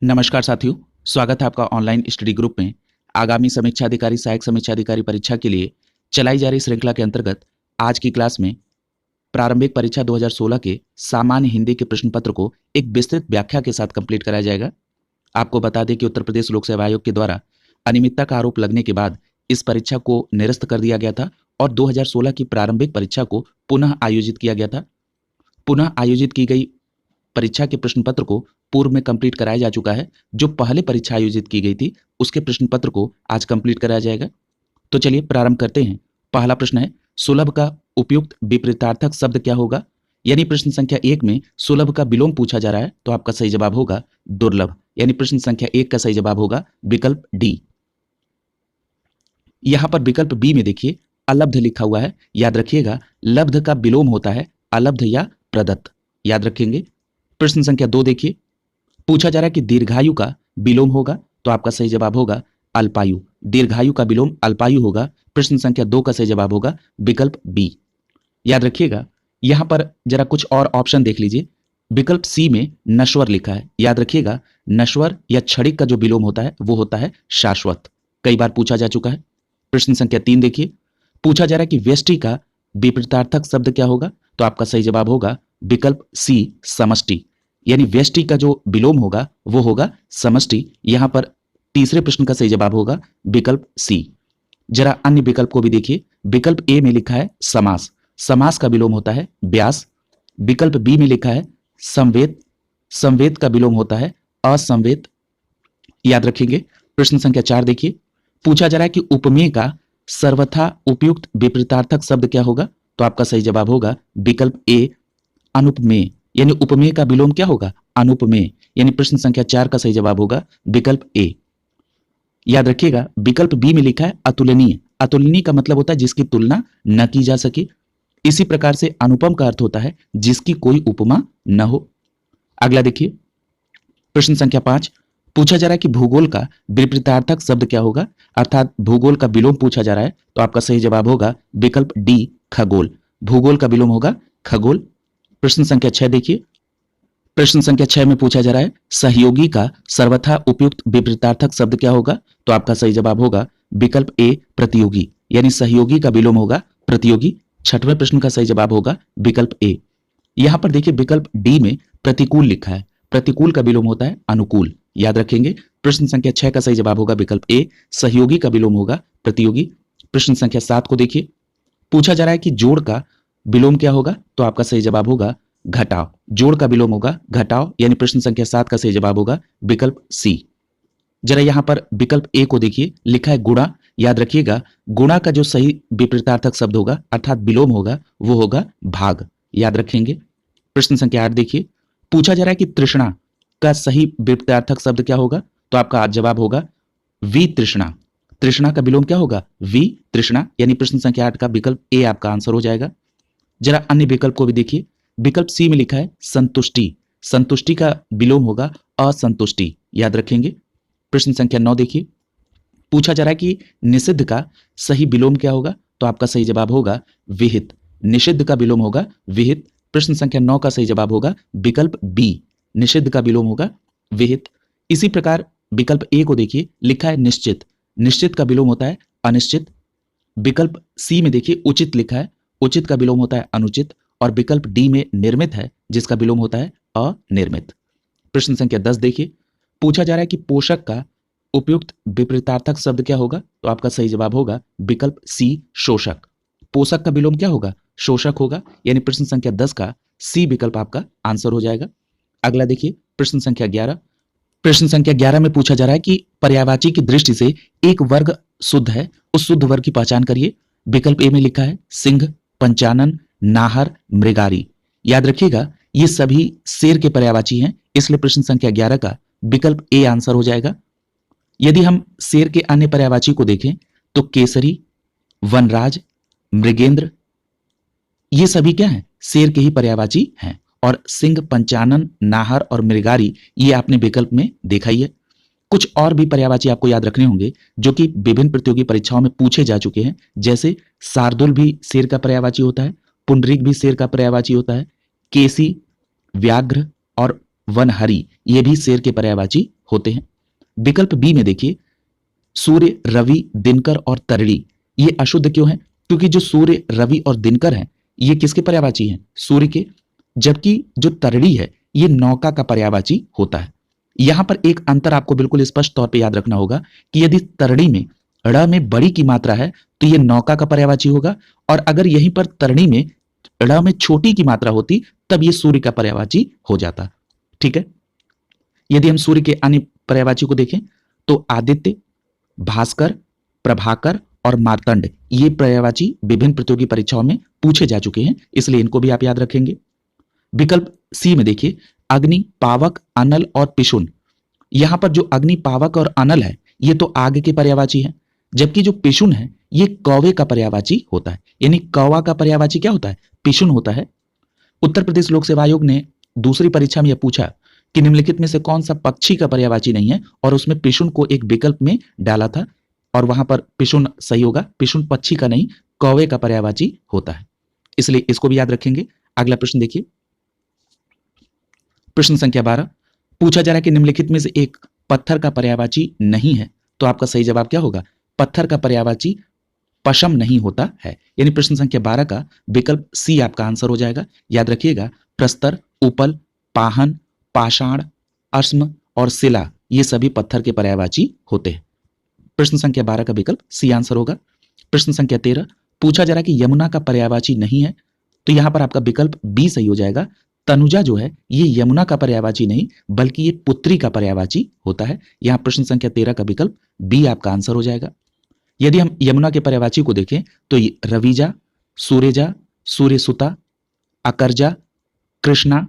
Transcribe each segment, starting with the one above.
नमस्कार साथियों, स्वागत है आपका ऑनलाइन स्टडी ग्रुप में। आगामी समीक्षा अधिकारी सहायक समीक्षा अधिकारी परीक्षा के लिए चलाई जा रही श्रृंखला के अंतर्गत आज की क्लास में प्रारंभिक परीक्षा 2016 के सामान्य हिंदी के प्रश्न पत्र को एक विस्तृत व्याख्या के साथ कंप्लीट कराया जाएगा। आपको बता दें कि उत्तर प्रदेश लोक सेवा आयोग के द्वारा अनियमितता का आरोप लगने के बाद इस परीक्षा को निरस्त कर दिया गया था और 2016 की प्रारंभिक परीक्षा को पुनः आयोजित किया गया था। पुनः आयोजित की गई परीक्षा के प्रश्न पत्र को पूर्व में कंप्लीट कराया जा चुका है। जो पहले परीक्षा आयोजित की गई थी उसके प्रश्न पत्र को आज कंप्लीट कराया जाएगा। तो चलिए प्रारंभ करते हैं। पहला प्रश्न है, सुलभ का उपयुक्त विपरीतार्थक शब्द क्या होगा? यानी प्रश्न संख्या 1 में सुलभ का विलोम पूछा जा रहा है, तो आपका सही जवाब होगा दुर्लभ। यानी प्रश्न संख्या 1 का सही जवाब होगा विकल्प डी। यहां पर विकल्प बी में देखिए अलब्ध लिखा हुआ है। याद रखिएगा, लब्ध का विलोम होता है अलब्ध या प्रदत्त, याद रखेंगे। प्रश्न संख्या 2 देखिए, पूछा जा रहा है कि दीर्घायु का विलोम होगा, तो आपका सही जवाब होगा अल्पायु। दीर्घायु का विलोम अल्पायु होगा। प्रश्न संख्या 2 का सही जवाब होगा विकल्प बी। याद रखिएगा, यहां पर जरा कुछ और ऑप्शन देख लीजिए। विकल्प सी में नश्वर लिखा है। याद रखिएगा, नश्वर या क्षणिक का जो विलोम होता है वो होता है शाश्वत। कई बार पूछा जा चुका है। प्रश्न संख्या 3 देखिए, पूछा जा रहा है कि व्यष्टि का विपरीतार्थक शब्द क्या होगा? तो आपका सही जवाब होगा विकल्प सी समष्टि। यानी व्यष्टि का जो विलोम होगा वो होगा समष्टि। यहां पर तीसरे प्रश्न का सही जवाब होगा विकल्प सी। जरा अन्य विकल्प को भी देखिए। विकल्प ए में लिखा है समास। समास का विलोम होता है व्यास। विकल्प बी में लिखा है संवेद। संवेद का विलोम होता है असंवेद, याद रखेंगे। प्रश्न संख्या 4 देखिए, पूछा जा रहा है कि उपमेय का सर्वथा उपयुक्त विपरीतार्थक शब्द क्या होगा? तो आपका सही जवाब होगा विकल्प ए अनुपमेय। यानी उपमेय का विलोम क्या होगा? अनुपमेय। यानी प्रश्न संख्या 4 का सही जवाब होगा विकल्प ए। याद रखिएगा, विकल्प बी में लिखा है अतुलनीय। अतुलनीय का मतलब होता है जिसकी तुलना न की जा सके। इसी प्रकार से अनुपम का अर्थ होता है जिसकी कोई उपमा न हो। अगला देखिए, प्रश्न संख्या 5, पूछा जा रहा है कि भूगोल का विपरीतार्थक शब्द क्या होगा? अर्थात भूगोल का विलोम पूछा जा रहा है, तो आपका सही जवाब होगा विकल्प डी खगोल। भूगोल का विलोम होगा खगोल। प्रश्न संख्या 6 देखिए, प्रश्न संख्या 6 में पूछा जा रहा है सहयोगी का सर्वथा उपयुक्त विपरीतार्थक शब्द क्या होगा? तो आपका सही जवाब होगा विकल्प ए प्रतियोगी। यानी सहयोगी का विलोम होगा प्रतियोगी। 6वें प्रश्न का सही जवाब होगा विकल्प ए। यहां पर देखिए विकल्प डी में प्रतिकूल लिखा है। प्रतिकूल का विलोम होता है अनुकूल, याद रखेंगे। प्रश्न संख्या 6 का सही जवाब होगा विकल्प ए, सहयोगी का विलोम होगा प्रतियोगी। प्रश्न संख्या 7 को देखिए, पूछा जा रहा है कि जोड़ का विलोम क्या होगा? तो आपका सही जवाब होगा घटाव। जोड़ का विलोम होगा घटाव। यानी प्रश्न संख्या 7 का सही जवाब होगा विकल्प सी। जरा यहां पर विकल्प ए को देखिए, लिखा है गुणा। याद रखिएगा, गुणा का जो सही विपरीतार्थक शब्द होगा अर्थात विलोम होगा वो होगा भाग, याद रखेंगे। प्रश्न संख्या 8 देखिए, पूछा जा रहा है कि तृष्णा का सही विपरीतार्थक शब्द क्या होगा? तो आपका जवाब होगा वितृष्णा। तृष्णा का विलोम क्या होगा? वितृष्णा। यानी प्रश्न संख्या 8 का विकल्प ए आपका आंसर हो जाएगा। जरा अन्य विकल्प को भी देखिए। विकल्प सी में लिखा है संतुष्टि। संतुष्टि का विलोम होगा असंतुष्टि, याद रखेंगे। प्रश्न संख्या 9 देखिए, पूछा जा रहा है कि निषिद्ध का सही विलोम क्या होगा? तो आपका सही जवाब होगा विहित। निषिद्ध का विलोम होगा विहित। प्रश्न संख्या 9 का सही जवाब होगा विकल्प बी, निषिद्ध का विलोम होगा विहित। इसी प्रकार विकल्प ए को देखिए, लिखा है निश्चित। निश्चित का विलोम होता है अनिश्चित। विकल्प सी में देखिए उचित लिखा है। उचित का विलोम होता है अनुचित। और विकल्प डी में निर्मित है, जिसका विलोम होता है अनिर्मित। प्रश्न संख्या 10 देखिए, पूछा जा रहा है कि पोषक का उपयुक्त विपरीतार्थक शब्द क्या होगा? तो आपका सही जवाब होगा विकल्प सी शोषक। पोषक का विलोम क्या होगा? शोषक होगा। यानी प्रश्न संख्या 10 का सी विकल्प आपका आंसर हो जाएगा। अगला देखिए, प्रश्न संख्या 11। प्रश्न संख्या 11 में पूछा जा रहा है कि पर्यायवाची की दृष्टि से एक वर्ग शुद्ध है, उस शुद्ध वर्ग की पहचान करिए। विकल्प ए में लिखा है सिंह, पंचानन, नाहर, मृगारी। याद रखिएगा, ये सभी शेर के पर्यायवाची हैं, इसलिए प्रश्न संख्या 11 का विकल्प ए आंसर हो जाएगा। यदि हम शेर के अन्य पर्यायवाची को देखें तो केसरी, वनराज, मृगेंद्र, ये सभी क्या हैं? शेर के ही पर्यायवाची हैं। और सिंह, पंचानन, नाहर और मृगारी ये आपने विकल्प में देखा ही है। कुछ और भी पर्यायवाची आपको याद रखने होंगे जो कि विभिन्न प्रतियोगी परीक्षाओं में पूछे जा चुके हैं। जैसे शार्दुल भी शेर का पर्यायवाची होता है, पुंडरीक भी शेर का पर्यायवाची होता है, केसी, व्याघ्र और वनहरी, ये भी शेर के पर्यायवाची होते हैं। विकल्प बी में देखिए, सूर्य, रवि, दिनकर और तरड़ी, ये अशुद्ध क्यों है? क्योंकि जो सूर्य, रवि और दिनकर हैं, ये किसके पर्यायवाची हैं? सूर्य के। जबकि जो तरड़ी है, ये नौका का पर्यायवाची होता है। यहां पर एक अंतर आपको बिल्कुल स्पष्ट तौर पे याद रखना होगा कि यदि तरड़ी में ड़ में बड़ी की मात्रा है तो ये नौका का पर्यायवाची होगा, और अगर यहीं पर तरड़ी में ड़ में छोटी की मात्रा होती तब ये सूर्य का पर्यायवाची हो जाता। ठीक है। यदि हम सूर्य के अन्य पर्यायवाची को देखें तो आदित्य, भास्कर, प्रभाकर और मार्तंड, ये पर्यायवाची विभिन्न प्रतियोगी परीक्षाओं में पूछे जा चुके हैं, इसलिए इनको भी आप याद रखेंगे। विकल्प सी में देखिए, अग्नि, पावक, अनल और पिशुन, यहां पर जो अग्नि, पावक और अनल है ये तो आग के पर्यायवाची है, जबकि जो पिशुन है ये कौवे का पर्यायवाची होता है। यानी कौवा का पर्यायवाची क्या होता है? पिशुन होता है। उत्तर प्रदेश लोक सेवा आयोग ने दूसरी परीक्षा में यह पूछा कि निम्नलिखित में से कौन सा पक्षी का पर्यायवाची नहीं है, और उसमें पिशुन को एक विकल्प में डाला था, और वहां पर पिशुन सही होगा। पिशुन पक्षी का नहीं, कौवे का पर्यायवाची होता है, इसलिए इसको भी याद रखेंगे। अगला प्रश्न देखिए, प्रश्न संख्या 12, पूछा जा रहा है कि निम्नलिखित में से एक पत्थर का पर्यायवाची नहीं है, तो आपका सही जवाब क्या होगा? पत्थर का पर्यायवाची पशम नहीं होता है। यानी प्रश्न संख्या 12 का विकल्प सी आपका आंसर हो जाएगा। याद रखिएगा, प्रस्तर, उपल, पाहन, पाषाण, अश्म और शिला, ये सभी पत्थर के पर्यायवाची होते हैं। प्रश्न संख्या 12 का विकल्प सी आंसर होगा। प्रश्न संख्या 13, पूछा जा रहा है कि यमुना का पर्यायवाची नहीं है, तो यहां पर आपका विकल्प बी सही हो जाएगा। तनुजा जो है ये यमुना का पर्यायवाची नहीं बल्कि ये पुत्री का पर्यायवाची होता है। यहां प्रश्न संख्या 13 का विकल्प बी आपका आंसर हो जाएगा। यदि हम यमुना के पर्यायवाची को देखें तो ये रविजा, सूर्यजा, सूर्यसुता, अकरजा, कृष्णा,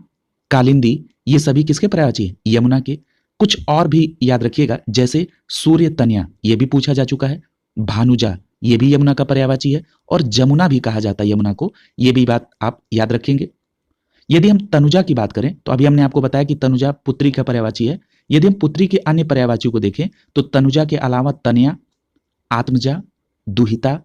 कालिंदी, ये सभी किसके पर्यायवाची हैं? यमुना के। कुछ और भी याद रखिएगा, जैसे सूर्य तनया, ये भी पूछा जा चुका है। भानुजा, ये भी यमुना का पर्यायवाची है, और जमुना भी कहा जाता है यमुना को, ये भी बात आप याद रखेंगे। यदि हम तनुजा की बात करें तो अभी हमने आपको बताया कि तनुजा पुत्री का पर्यायवाची है। यदि हम पुत्री के अन्य पर्यायवाचियों को देखें तो तनुजा के अलावा तनया, आत्मजा, दुहिता,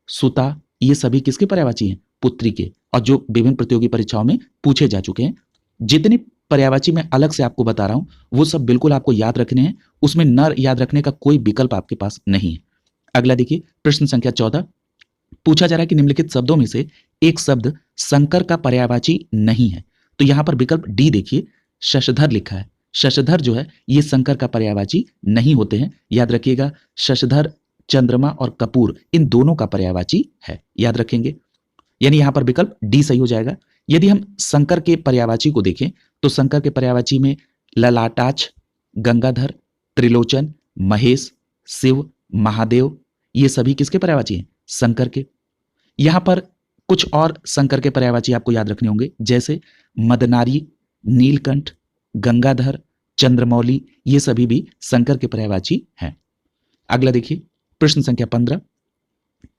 सुता, ये सभी किसके पर्यायवाची हैं? पुत्री के, और जो विभिन्न प्रतियोगी परीक्षाओं में पूछे जा चुके हैं। जितने पर्यायवाची मैं अलग से आपको बता रहा हूं वो सब बिल्कुल आपको याद रखने हैं, उसमें न याद रखने का कोई विकल्प आपके पास नहीं है। अगला देखिए, प्रश्न संख्या 14, पूछा जा रहा है कि निम्नलिखित शब्दों में से एक शब्द शंकर का पर्यायवाची नहीं है, तो यहां पर विकल्प डी देखिए, शशधर लिखा है। शशधर जो है ये शंकर का पर्यायवाची नहीं होते हैं। याद रखिएगा, शशधर, चंद्रमा और कपूर, इन दोनों का पर्यायवाची है, याद रखेंगे। यानी यहां पर विकल्प डी सही हो जाएगा। यदि हम शंकर के पर्यायवाची को देखें तो शंकर के पर्यायवाची में ललाटाक्ष, गंगाधर, त्रिलोचन, महेश, शिव, महादेव, ये सभी किसके पर्यायवाची हैं? शंकर के। यहां पर कुछ और शंकर के पर्यायवाची आपको याद रखने होंगे, जैसे मदनारी, नीलकंठ, गंगाधर, चंद्रमौली, ये सभी भी शंकर के पर्यायवाची हैं। अगला देखिए, प्रश्न संख्या 15,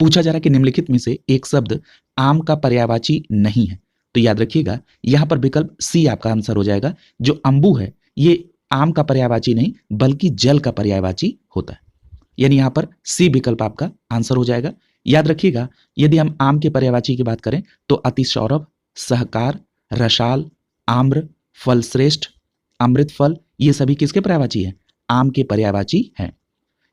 पूछा जा रहा है कि निम्नलिखित में से एक शब्द आम का पर्यायवाची नहीं है, तो याद रखिएगा यहां पर विकल्प सी आपका आंसर हो जाएगा। जो अंबु है ये आम का पर्यायवाची नहीं बल्कि जल का पर्यायवाची होता है। यानी यहां पर सी विकल्प आपका आंसर हो जाएगा। याद रखिएगा, यदि हम आम के पर्यायवाची की बात करें तो अतिसौरभ, सहकार, रसाल, आम्र, फलश्रेष्ठ, अमृत फल, ये सभी किसके पर्यायवाची हैं? आम के पर्यायवाची हैं।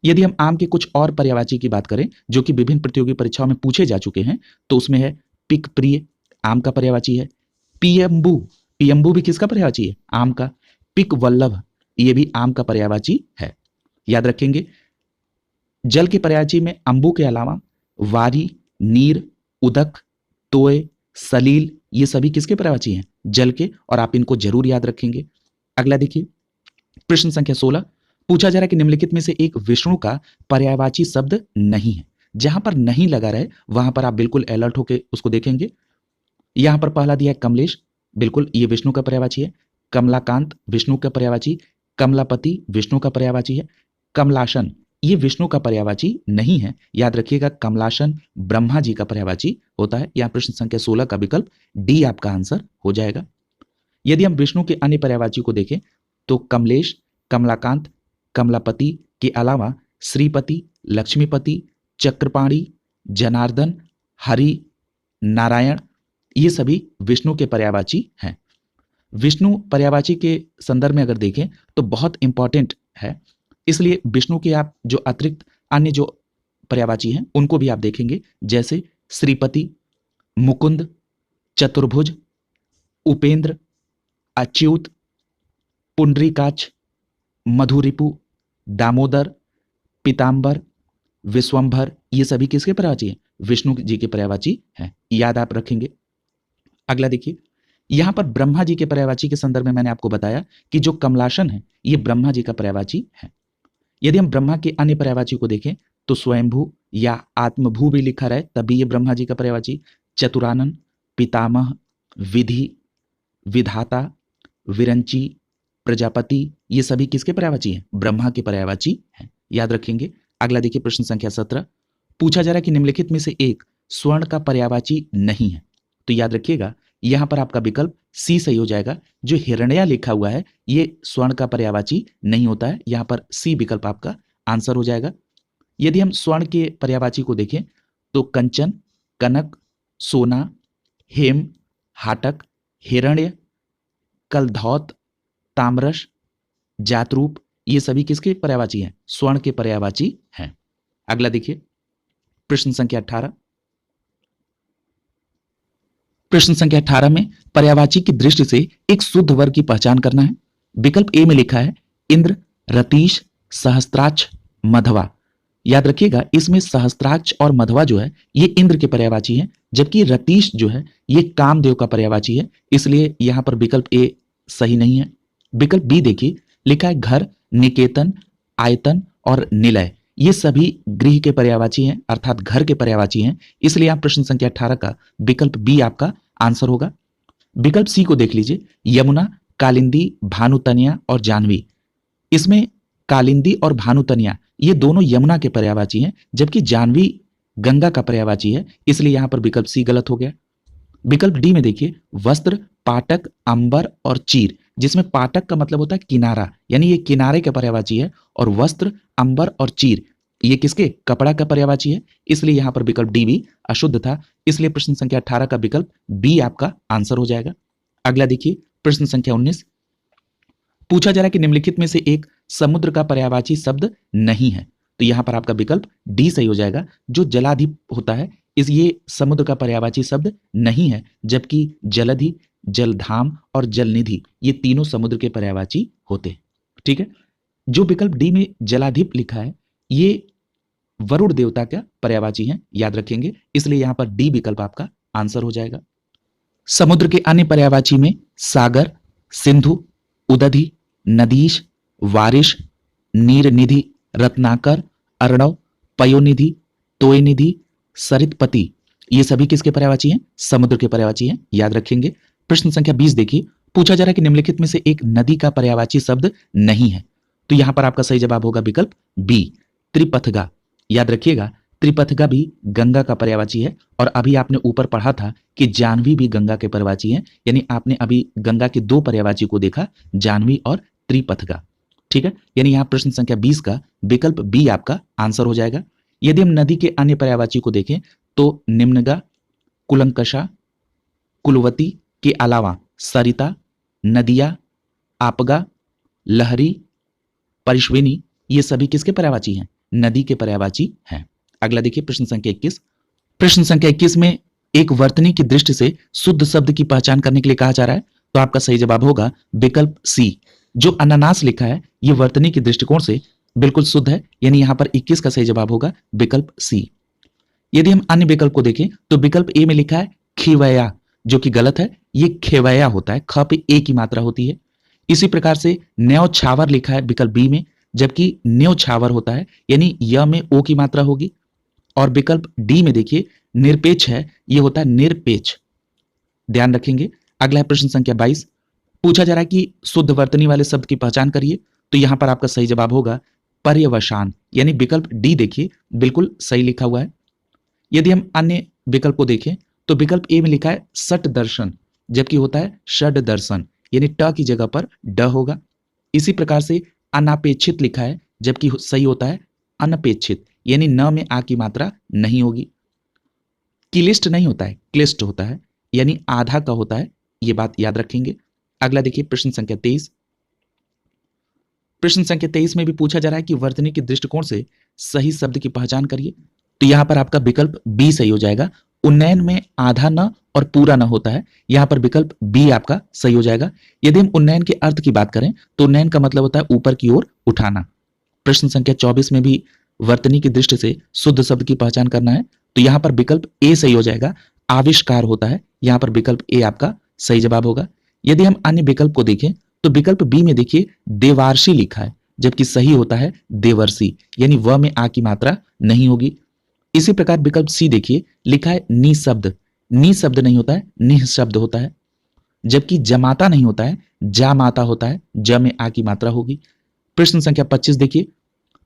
यदि हम आम के कुछ और पर्यायवाची की बात करें जो कि विभिन्न प्रतियोगी परीक्षाओं में पूछे जा चुके हैं, तो उसमें है पिक प्रिय, आम का पर्यायवाची है। पियम्बू, पियम्बू भी किसका पर्यायवाची है? आम का। पिक वल्लभ, ये भी आम का पर्यायवाची है, याद रखेंगे। जल के पर्यायवाची में अंबु के अलावा वारी, नीर, उदक, तोय, सलील, ये सभी किसके पर्यायवाची हैं? जल के, और आप इनको जरूर याद रखेंगे। अगला देखिए, प्रश्न संख्या 16, पूछा जा रहा है कि निम्नलिखित में से एक विष्णु का पर्यायवाची शब्द नहीं है। जहां पर नहीं लगा रहे वहां पर आप बिल्कुल अलर्ट होकर उसको देखेंगे। यहां पर पहला दिया है कमलेश, बिल्कुल ये विष्णु का पर्यायवाची है। कमलाकांत विष्णु का पर्यायवाची, कमलापति विष्णु का पर्यायवाची है। कमलासन, ये विष्णु का पर्यायवाची नहीं है। याद रखिएगा, कमलासन ब्रह्मा जी का पर्यायवाची होता है। यहां प्रश्न संख्या 16 का विकल्प डी आपका आंसर हो जाएगा। यदि हम विष्णु के अन्य पर्यायवाची को देखें तो कमलेश, कमलाकांत, कमलापति के अलावा श्रीपति, लक्ष्मीपति, चक्रपाणी, जनार्दन, हरि, नारायण, ये सभी विष्णु के पर्यायवाची हैं। विष्णु पर्यायवाची के संदर्भ में अगर देखें तो बहुत इंपॉर्टेंट है, इसलिए विष्णु के आप जो अतिरिक्त अन्य जो पर्यायवाची हैं उनको भी आप देखेंगे, जैसे श्रीपति, मुकुंद, चतुर्भुज, उपेंद्र, अच्युत, पुंडरीकाक्ष, मधुरिपु, दामोदर, पीताम्बर, विश्वंभर, ये सभी किसके पर्यायवाची हैं? विष्णु जी के पर्यायवाची हैं, याद आप रखेंगे। अगला देखिए, यहां पर ब्रह्मा जी के पर्यायवाची के संदर्भ में मैंने आपको बताया कि जो कमलासन है ये ब्रह्मा जी का पर्यायवाची है। यदि हम ब्रह्मा के अन्य पर्यायवाची को देखें तो स्वयंभू या आत्मभू भी लिखा रहे तब भी ये ब्रह्मा जी का पर्यायवाची, चतुरानन, पितामह, विधि, विधाता, विरंची, प्रजापति, ये सभी किसके पर्यायवाची हैं? ब्रह्मा के पर्यायवाची हैं, याद रखेंगे। अगला देखिए प्रश्न संख्या 17, पूछा जा रहा है कि निम्नलिखित में से एक स्वर्ण का पर्यायवाची नहीं है, तो याद रखिएगा यहां पर आपका विकल्प सी सही हो जाएगा। जो हिरण्या लिखा हुआ है ये स्वर्ण का पर्यायवाची नहीं होता है, यहां पर सी विकल्प आपका आंसर हो जाएगा। यदि हम स्वर्ण के पर्यायवाची को देखें तो कंचन, कनक, सोना, हेम, हाटक, हिरण्य, कलधौत, ताम्रश, जातरूप, ये सभी किसके पर्यायवाची हैं? स्वर्ण के पर्यायवाची हैं। अगला देखिए प्रश्न संख्या 18, प्रश्न संख्या 18 में पर्यायवाची की दृष्टि से एक शुद्ध वर्ग की पहचान करना है। विकल्प ए में लिखा है इंद्र, रतीश, सहस्त्राक्ष, मधवा। याद रखिएगा इसमें सहस्त्राक्ष और मधवा जो है ये इंद्र के पर्यायवाची हैं, जबकि रतीश जो है ये कामदेव का पर्यायवाची है, इसलिए यहां पर विकल्प ए सही नहीं है। विकल्प बी देखिए, लिखा है घर, निकेतन, आयतन और निलय, ये सभी गृह के पर्यायवाची हैं, अर्थात घर के पर्यायवाची हैं, इसलिए आप प्रश्न संख्या 18 का विकल्प बी आपका आंसर होगा। विकल्प सी को देख लीजिए, यमुना, कालिंदी, भानुतनिया और जाह्नवी। इसमें कालिंदी और भानुतनिया ये दोनों यमुना के पर्यायवाची हैं, जबकि जाह्नवी गंगा का पर्यायवाची है, इसलिए यहां पर विकल्प सी गलत हो गया। विकल्प डी में देखिए वस्त्र, पाटक, अंबर और चीर, जिसमें पाटक का मतलब होता है किनारा, यानी ये किनारे का पर्यायवाची है, और वस्त्र, अंबर और चीर ये किसके? कपड़ा का पर्यायवाची है, इसलिए यहां पर विकल्प डी भी अशुद्ध था, इसलिए प्रश्न संख्या 18 का विकल्प बी आपका आंसर हो जाएगा। अगला देखिए प्रश्न संख्या 19, पूछा जा रहा है कि निम्नलिखित में से एक समुद्र का पर्यायवाची शब्द नहीं है, तो यहां पर आपका विकल्प डी सही हो जाएगा। जो जलाधिप होता है इस ये समुद्र का पर्यायवाची शब्द नहीं है, जबकि जलधि, जलधाम और जलनिधि ये तीनों समुद्र के पर्यायवाची होते हैं। ठीक है, जो विकल्प डी में जलाधिप लिखा है ये वरुण देवता का पर्यायवाची है, याद रखेंगे, इसलिए यहां पर डी विकल्प आपका आंसर हो जाएगा। समुद्र के अन्य पर्यायवाची में सागर, सिंधु, उदधि, नदीश, वारिश, नीरनिधि, रत्नाकर, अर्णव, पयोनिधि, तोयनिधि, सरितपति, ये सभी किसके पर्यायवाची हैं? समुद्र के पर्यायवाची हैं, याद रखेंगे। प्रश्न संख्या 20 देखिए, पूछा जा रहा है कि निम्नलिखित में से एक नदी का पर्यायवाची शब्द नहीं है, तो यहां पर आपका सही जवाब होगा विकल्प बी, त्रिपथगा। याद रखिएगा त्रिपथगा भी गंगा का पर्यायवाची है, और अभी आपने ऊपर पढ़ा था कि जाह्नवी भी गंगा के पर्यायवाची है, यानी आपने अभी गंगा के दो पर्यायवाची को देखा, जाह्नवी और त्रिपथगा। ठीक है, यानी यहां प्रश्न संख्या 20 का विकल्प बी आपका आंसर हो जाएगा। यदि हम नदी के अन्य पर्यायवाची को देखें तो निम्नगा, कुलंकषा, कुलवती के अलावा सरिता, नदिया, आपगा, लहरी, परिश्विनी, ये सभी किसके पर्यायवाची हैं? नदी के पर्यायवाची हैं। अगला देखिए प्रश्न संख्या 21, प्रश्न संख्या 21 में एक वर्तनी की दृष्टि से शुद्ध शब्द की पहचान करने के लिए कहा जा रहा है, तो आपका सही जवाब होगा विकल्प सी। जो अनानास लिखा है यह वर्तनी के दृष्टिकोण से बिल्कुल शुद्ध है, यानी यहां पर 21 का सही जवाब होगा विकल्प सी। यदि हम अन्य विकल्प को देखें तो विकल्प ए में लिखा है खिवया, जो कि गलत है, यह खेवया होता है, ख पे ए की मात्रा होती है। इसी प्रकार से न्योछावर लिखा है विकल्प बी में, जबकि न्योछावर होता है, यानी य में ओ की मात्रा होगी। और विकल्प डी में देखिए निरपेक्ष है, यह होता है निरपेक्ष, ध्यान रखेंगे। अगला है प्रश्न संख्या 22, पूछा जा रहा है कि शुद्ध वर्तनी वाले शब्द की पहचान करिए, तो यहां पर आपका सही जवाब होगा पर्यवसान, यानी विकल्प डी देखिए बिल्कुल सही लिखा हुआ है। यदि हम अन्य विकल्प को देखें तो विकल्प ए में लिखा है सट दर्शन, जबकि होता है षड दर्शन, यानी ट की जगह पर ड होगा। इसी प्रकार से अनापेक्षित लिखा है, जबकि सही होता है अनपेक्षित, यानी न में आ की मात्रा नहीं होगी। क्लिष्ट नहीं होता है, क्लिष्ट होता है, यानी आधा का होता है, ये बात याद रखेंगे। अगला देखिए प्रश्न संख्या 23। प्रश्न संख्या 23 में भी पूछा जा रहा है कि वर्तनी के दृष्टिकोण से सही शब्द की पहचान करिए। तो यहां पर आपका विकल्प बी सही हो जाएगा। उन्नयन में आधा न और पूरा न होता है, यहां पर विकल्प बी आपका सही हो जाएगा। यदि हम उन्नयन के अर्थ की बात करें तो उन्नयन का मतलब होता है ऊपर की ओर उठाना। प्रश्न संख्या 24 में भी वर्तनी की दृष्टि से शुद्ध शब्द की पहचान करना है, तो यहां पर विकल्प ए सही हो जाएगा। आविष्कार होता है, यहां पर विकल्प ए आपका सही जवाब होगा। यदि हम अन्य विकल्प को देखें तो विकल्प बी में देखिए देवार्षि लिखा है, जबकि सही होता है देवर्षि, यानी व में आ की मात्रा नहीं होगी। इसी प्रकार विकल्प सी देखिए लिखा है निशब्द, निशब्द नहीं होता है, निह शब्द होता है। जबकि जमाता नहीं होता है, जामाता होता है, ज में आ की मात्रा होगी। प्रश्न संख्या 25 देखिए।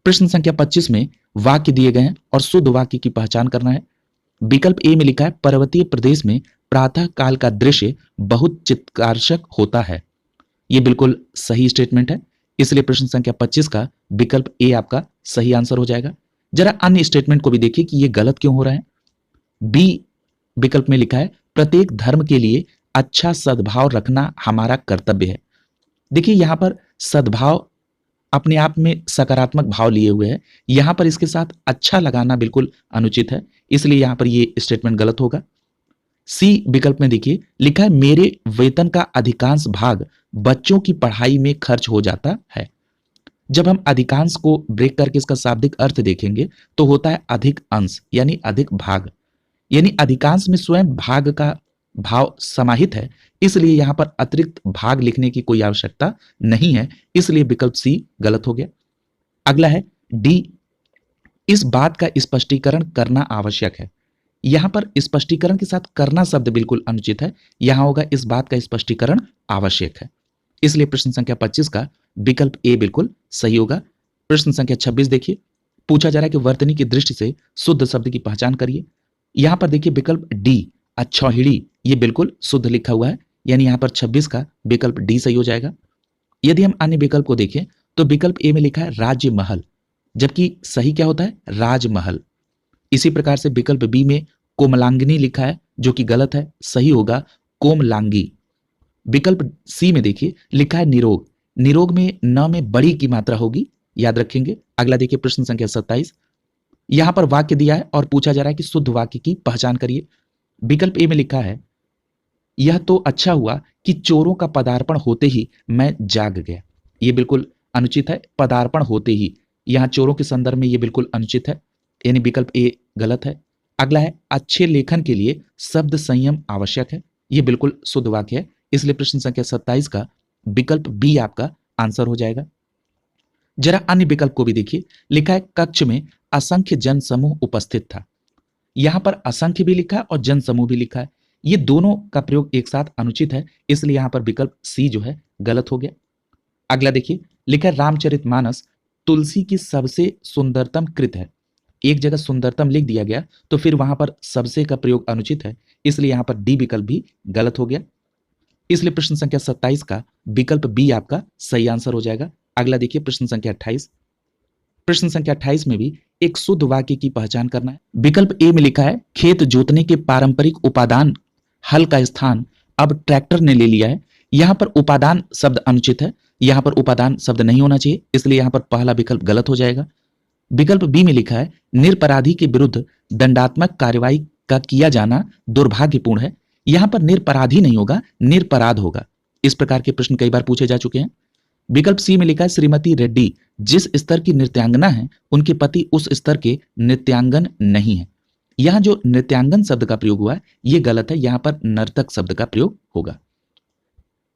प्रश्न संख्या 25 में वाक्य दिए गए हैं और शुद्ध वाक्य की पहचान करना है। विकल्प ए में लिखा है पर्वतीय प्रदेश में प्रातः काल का दृश्य बहुत चित्ताकर्षक होता है। यह बिल्कुल सही स्टेटमेंट है, इसलिए प्रश्न संख्या 25 का विकल्प ए आपका सही आंसर हो जाएगा। जरा अन्य स्टेटमेंट को भी देखिए कि यह गलत क्यों हो रहा है। बी विकल्प में लिखा है प्रत्येक धर्म के लिए अच्छा सद्भाव रखना हमारा कर्तव्य है। देखिए यहां पर सद्भाव अपने आप में सकारात्मक भाव लिए हुए है, यहां पर इसके साथ अच्छा लगाना बिल्कुल अनुचित है, इसलिए यहां पर यह स्टेटमेंट गलत होगा। सी विकल्प में देखिए लिखा है मेरे वेतन का अधिकांश भाग बच्चों की पढ़ाई में खर्च हो जाता है। जब हम अधिकांश को ब्रेक करके इसका शाब्दिक अर्थ देखेंगे तो होता है अधिक अंश, यानी अधिक भाग, यानी अधिकांश में स्वयं भाग का भाव समाहित है, इसलिए यहां पर अतिरिक्त भाग लिखने की कोई आवश्यकता नहीं है, इसलिए विकल्प सी गलत हो गया। अगला है डी, इस बात का स्पष्टीकरण करना आवश्यक है। यहां पर स्पष्टीकरण के साथ करना शब्द बिल्कुल अनुचित है, यहां होगा इस बात का स्पष्टीकरण आवश्यक है, इसलिए प्रश्न संख्या 25 का विकल्प ए बिल्कुल सही होगा। प्रश्न संख्या 26 देखिए। पूछा जा रहा है कि वर्तनी की दृष्टि से शुद्ध शब्द की पहचान करिए। यहां पर देखिए विकल्प डी अच्छौहिड़ी, ये बिल्कुल शुद्ध लिखा हुआ है, यानी यहां पर 26 का विकल्प डी सही हो जाएगा। यदि हम अन्य विकल्प को देखें तो विकल्प ए में लिखा है राजमहल, जबकि सही क्या होता है राजमहल। इसी प्रकार से विकल्प बी में कोमलांगिनी लिखा है, जो कि गलत है, सही होगा कोमलांगी। विकल्प सी में देखिए लिखा है निरोग, निरोग में न में बड़ी की मात्रा होगी, याद रखेंगे। अगला देखिए प्रश्न संख्या 27। यहां पर वाक्य दिया है और पूछा जा रहा है कि शुद्ध वाक्य की पहचान करिए। विकल्प ए में लिखा है यह तो अच्छा हुआ कि चोरों का पदार्पण होते ही मैं जाग गया। यह बिल्कुल अनुचित है, पदार्पण होते ही, यहां चोरों के संदर्भ में यह बिल्कुल अनुचित है, यानी विकल्प ए गलत है। अगला है अच्छे लेखन के लिए शब्द संयम आवश्यक है, यह बिल्कुल शुद्ध वाक्य है, इसलिए प्रश्न संख्या 27 का विकल्प बी आपका आंसर हो जाएगा। जरा अन्य विकल्प को भी देखिए। लिखा है कक्ष में असंख्य जन समूह उपस्थित था। यहां पर असंख्य भी लिखा है और जन समूह भी लिखा है, ये दोनों का प्रयोग एक साथ अनुचित है, इसलिए यहां पर विकल्प सी जो है गलत हो गया। अगला देखिए लिखा है रामचरितमानस तुलसी की सबसे सुंदरतम कृत है। एक जगह सुंदरतम लिख दिया गया तो फिर वहां पर सबसे का प्रयोग अनुचित है, इसलिए यहां पर डी विकल्प भी गलत हो गया, इसलिए प्रश्न संख्या 27 का विकल्प बी आपका सही आंसर हो जाएगा। अगला देखिए प्रश्न संख्या 28। प्रश्न संख्या 28 में भी एक शुद्ध वाक्य की पहचान करना है। विकल्प ए में लिखा है खेत जोतने के पारंपरिक उपादान हल का स्थान अब ट्रैक्टर ने ले लिया है। यहां पर उपादान शब्द अनुचित है, यहां पर उपादान शब्द नहीं होना चाहिए, इसलिए यहां पर पहला विकल्प गलत हो जाएगा। विकल्प बी में लिखा है निरपराधी के विरुद्ध दंडात्मक कार्रवाई का किया जाना दुर्भाग्यपूर्ण है। यहां पर निरपराधी नहीं होगा, निरपराध होगा। इस प्रकार के प्रश्न कई बार पूछे जा चुके हैं। विकल्प सी में लिखा है श्रीमती रेड्डी जिस स्तर की नृत्यांगना है उनके पति उस स्तर के नृत्यांगन नहीं है। यहां जो नृत्यांगन शब्द का प्रयोग हुआ है यह गलत है, यहां पर नर्तक शब्द का प्रयोग होगा।